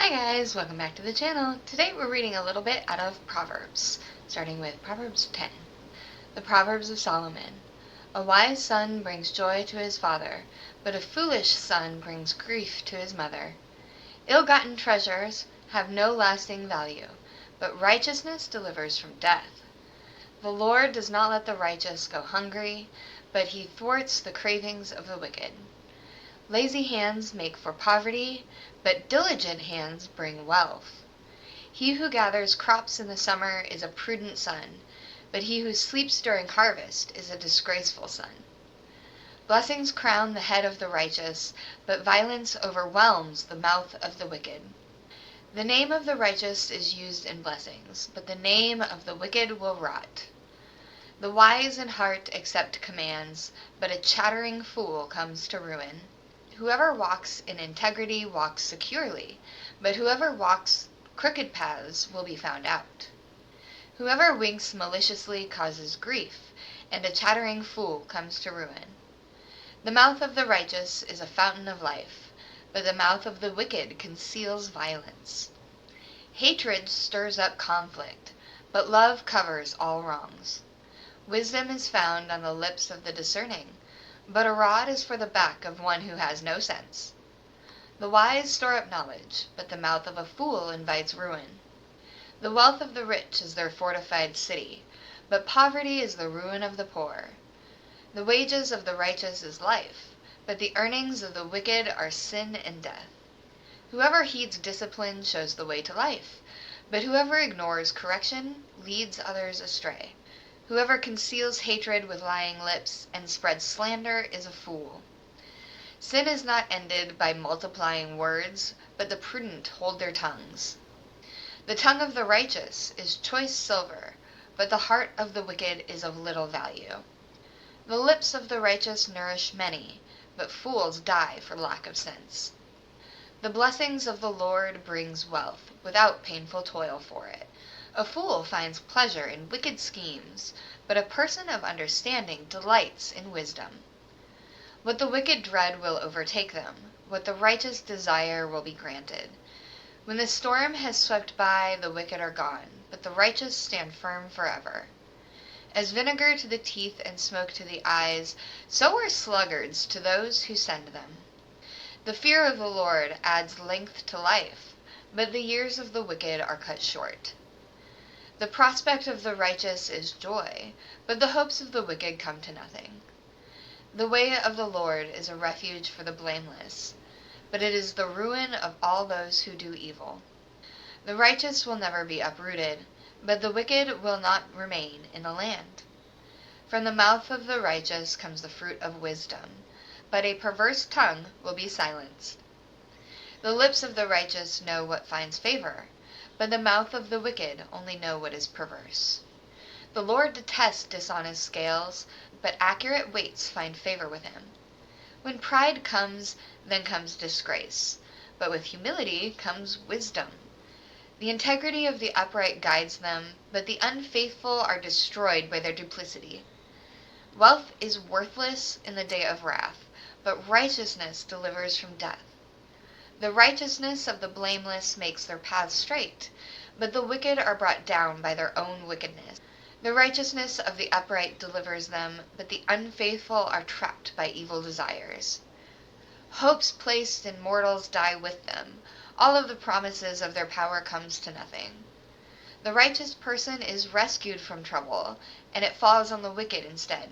Hi guys, welcome back to the channel. Today we're reading a little bit out of Proverbs, starting with Proverbs 10. The Proverbs of Solomon. A wise son brings joy to his father, but a foolish son brings grief to his mother. Ill-gotten treasures have no lasting value, but righteousness delivers from death. The Lord does not let the righteous go hungry, but he thwarts the cravings of the wicked. Lazy hands make for poverty, but diligent hands bring wealth. He who gathers crops in the summer is a prudent son, but he who sleeps during harvest is a disgraceful son. Blessings crown the head of the righteous, but violence overwhelms the mouth of the wicked. The name of the righteous is used in blessings, but the name of the wicked will rot. The wise in heart accept commands, but a chattering fool comes to ruin. Whoever walks in integrity walks securely, but whoever walks crooked paths will be found out. Whoever winks maliciously causes grief, and a chattering fool comes to ruin. The mouth of the righteous is a fountain of life, but the mouth of the wicked conceals violence. Hatred stirs up conflict, but love covers all wrongs. Wisdom is found on the lips of the discerning, but a rod is for the back of one who has no sense. The wise store up knowledge, but the mouth of a fool invites ruin. The wealth of the rich is their fortified city, but poverty is the ruin of the poor. The wages of the righteous is life, but the earnings of the wicked are sin and death. Whoever heeds discipline shows the way to life, but whoever ignores correction leads others astray. Whoever conceals hatred with lying lips and spreads slander is a fool. Sin is not ended by multiplying words, but the prudent hold their tongues. The tongue of the righteous is choice silver, but the heart of the wicked is of little value. The lips of the righteous nourish many, but fools die for lack of sense. The blessings of the Lord brings wealth, without painful toil for it. A fool finds pleasure in wicked schemes, but a person of understanding delights in wisdom. What the wicked dread will overtake them, what the righteous desire will be granted. When the storm has swept by, the wicked are gone, but the righteous stand firm forever. As vinegar to the teeth and smoke to the eyes, so are sluggards to those who send them. The fear of the Lord adds length to life, but the years of the wicked are cut short. The prospect of the righteous is joy, but the hopes of the wicked come to nothing. The way of the Lord is a refuge for the blameless, but it is the ruin of all those who do evil. The righteous will never be uprooted, but the wicked will not remain in the land. From the mouth of the righteous comes the fruit of wisdom, but a perverse tongue will be silenced. The lips of the righteous know what finds favor, but the mouth of the wicked only know what is perverse. The Lord detests dishonest scales, but accurate weights find favor with him. When pride comes, then comes disgrace, but with humility comes wisdom. The integrity of the upright guides them, but the unfaithful are destroyed by their duplicity. Wealth is worthless in the day of wrath, but righteousness delivers from death. The righteousness of the blameless makes their paths straight, but the wicked are brought down by their own wickedness. The righteousness of the upright delivers them, but the unfaithful are trapped by evil desires. Hopes placed in mortals die with them. All of the promises of their power comes to nothing. The righteous person is rescued from trouble, and it falls on the wicked instead.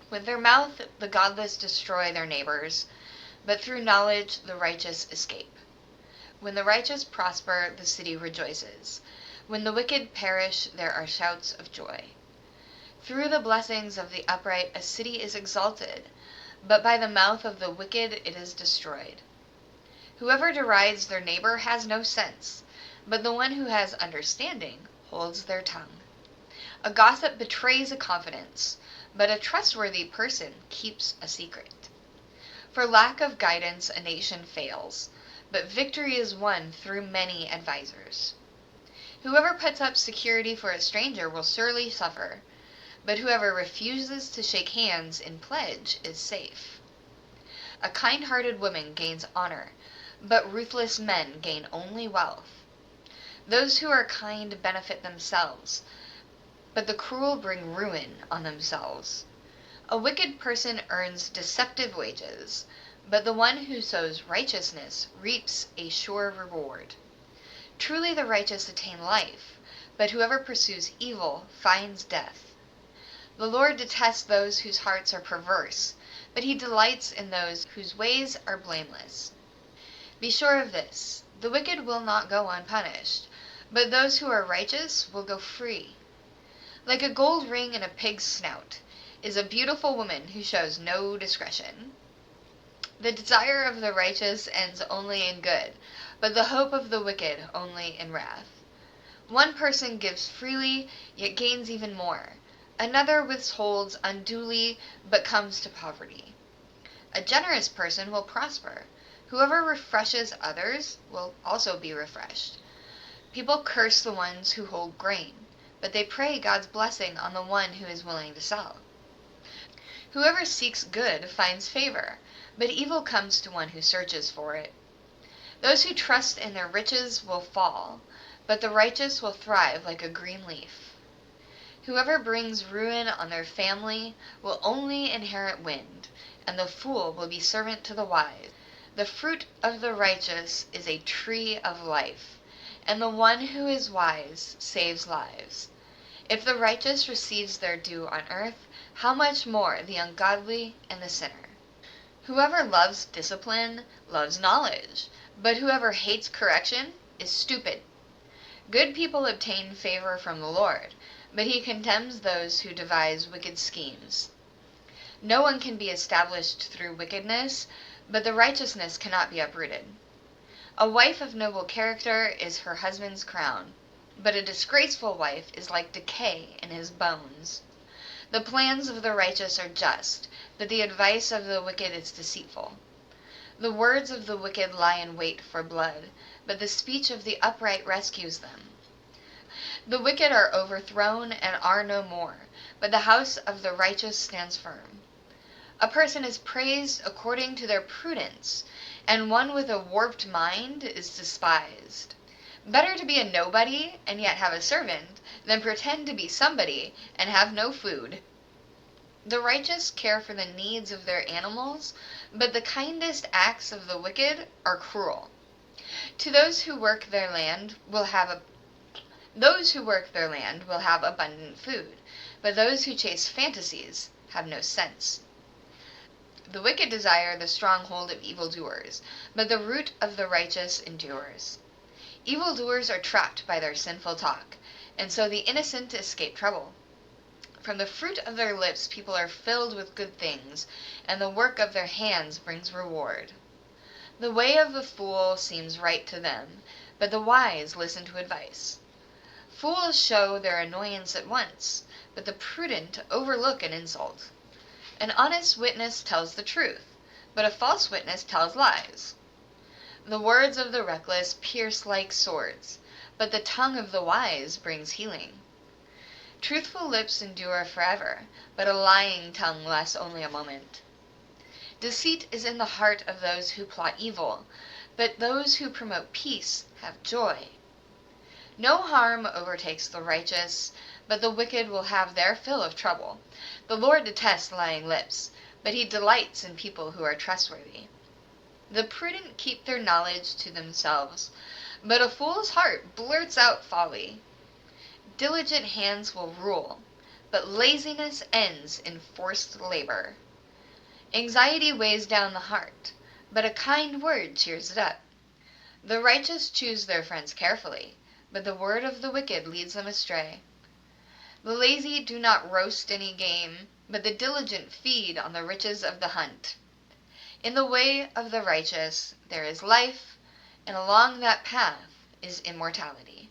With their mouth the godless destroy their neighbors, but through knowledge the righteous escape. When the righteous prosper, the city rejoices. When the wicked perish, there are shouts of joy. Through the blessings of the upright a city is exalted, but by the mouth of the wicked it is destroyed. Whoever derides their neighbor has no sense, but the one who has understanding holds their tongue. A gossip betrays a confidence, but a trustworthy person keeps a secret. For lack of guidance a nation fails, but victory is won through many advisers. Whoever puts up security for a stranger will surely suffer, but whoever refuses to shake hands in pledge is safe. A kind-hearted woman gains honor, but ruthless men gain only wealth. Those who are kind benefit themselves, but the cruel bring ruin on themselves. A wicked person earns deceptive wages, but the one who sows righteousness reaps a sure reward. Truly the righteous attain life, but whoever pursues evil finds death. The Lord detests those whose hearts are perverse, but he delights in those whose ways are blameless. Be sure of this, the wicked will not go unpunished, but those who are righteous will go free. Like a gold ring in a pig's snout is a beautiful woman who shows no discretion. The desire of the righteous ends only in good, but the hope of the wicked only in wrath. One person gives freely, yet gains even more. Another withholds unduly, but comes to poverty. A generous person will prosper. Whoever refreshes others will also be refreshed. People curse the ones who hold grain, but they pray God's blessing on the one who is willing to sell. Whoever seeks good finds favor, but evil comes to one who searches for it. Those who trust in their riches will fall, but the righteous will thrive like a green leaf. Whoever brings ruin on their family will only inherit wind, and the fool will be servant to the wise. The fruit of the righteous is a tree of life, and the one who is wise saves lives. If the righteous receives their due on earth, how much more the ungodly and the sinner? Whoever loves discipline loves knowledge, but whoever hates correction is stupid. Good people obtain favor from the Lord, but he condemns those who devise wicked schemes. No one can be established through wickedness, but the righteousness cannot be uprooted. A wife of noble character is her husband's crown, but a disgraceful wife is like decay in his bones. The plans of the righteous are just, but the advice of the wicked is deceitful. The words of the wicked lie in wait for blood, but the speech of the upright rescues them. The wicked are overthrown and are no more, but the house of the righteous stands firm. A person is praised according to their prudence, and one with a warped mind is despised. Better to be a nobody and yet have a servant than pretend to be somebody and have no food. The righteous care for the needs of their animals, but the kindest acts of the wicked are cruel. To those who work their land will have abundant food, but those who chase fantasies have no sense. The wicked desire the stronghold of evildoers, but the root of the righteous endures. Evildoers are trapped by their sinful talk, and so the innocent escape trouble. From the fruit of their lips people are filled with good things, and the work of their hands brings reward. The way of the fool seems right to them, but the wise listen to advice. Fools show their annoyance at once, but the prudent overlook an insult. An honest witness tells the truth, but a false witness tells lies. The words of the reckless pierce like swords, but the tongue of the wise brings healing. Truthful lips endure forever, but a lying tongue lasts only a moment. Deceit is in the heart of those who plot evil, but those who promote peace have joy. No harm overtakes the righteous, but the wicked will have their fill of trouble. The Lord detests lying lips, but he delights in people who are trustworthy. The prudent keep their knowledge to themselves, but a fool's heart blurts out folly. Diligent hands will rule, but laziness ends in forced labor. Anxiety weighs down the heart, but a kind word cheers it up. The righteous choose their friends carefully, but the word of the wicked leads them astray. The lazy do not roast any game, but the diligent feed on the riches of the hunt. In the way of the righteous there is life, and along that path is immortality.